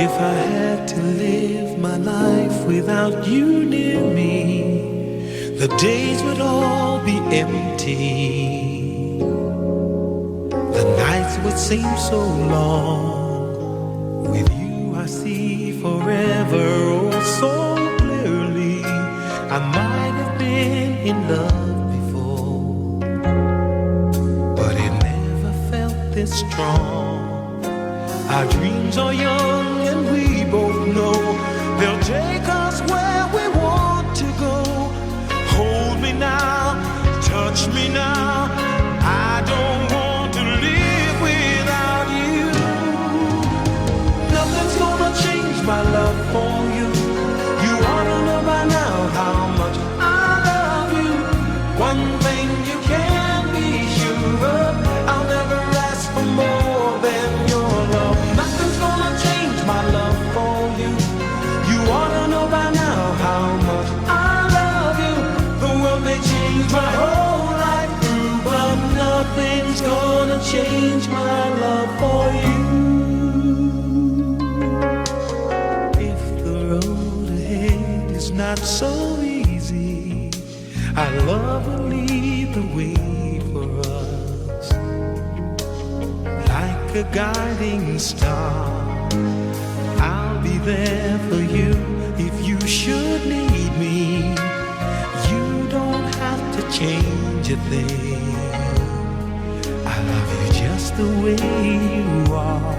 If I had to live my life without you near me, the days would all be empty. The nights would seem so long. With you I see forever oh so clearly. I might have been in love before, but it never felt this strong. Our dreams are young and we both know they'll take us where we want to go. Hold me now, touch me now. I don't want to live without you. Nothing's gonna change my love for you. You ought to know by now how much I love you. One thing you can be sure of, I'll never ask for more than your love. Nothing's gonna change my love for you. You ought to know by now how much I love you. The world may change my whole life through, but nothing's gonna change my love for you. If the road ahead is not so easy, our love will lead the way for us. Like a guiding star, I'll be there for you if you should need me. You don't have to change a thing. I love you just the way you are.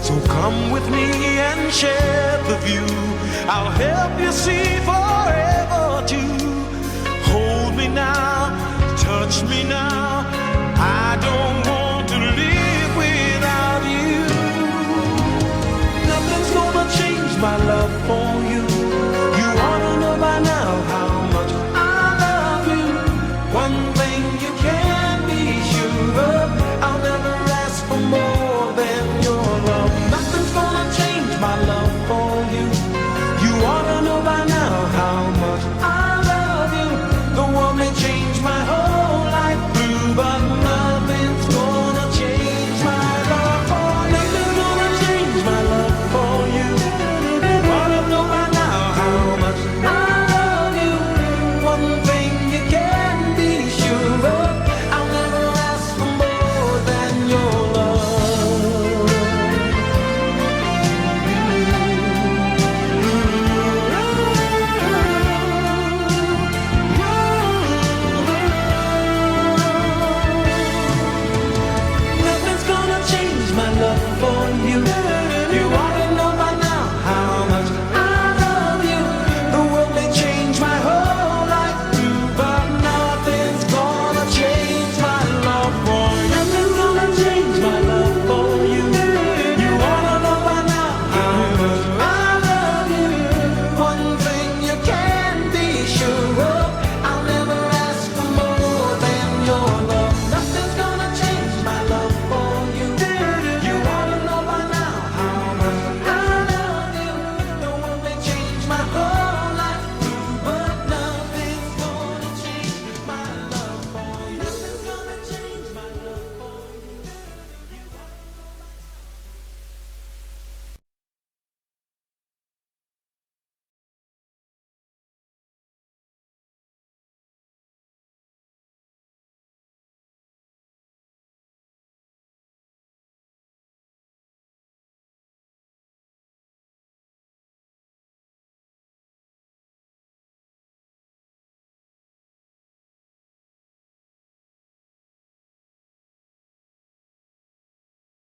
So come with me and share the view. I'll help you see forever too. Hold me now, touch me now.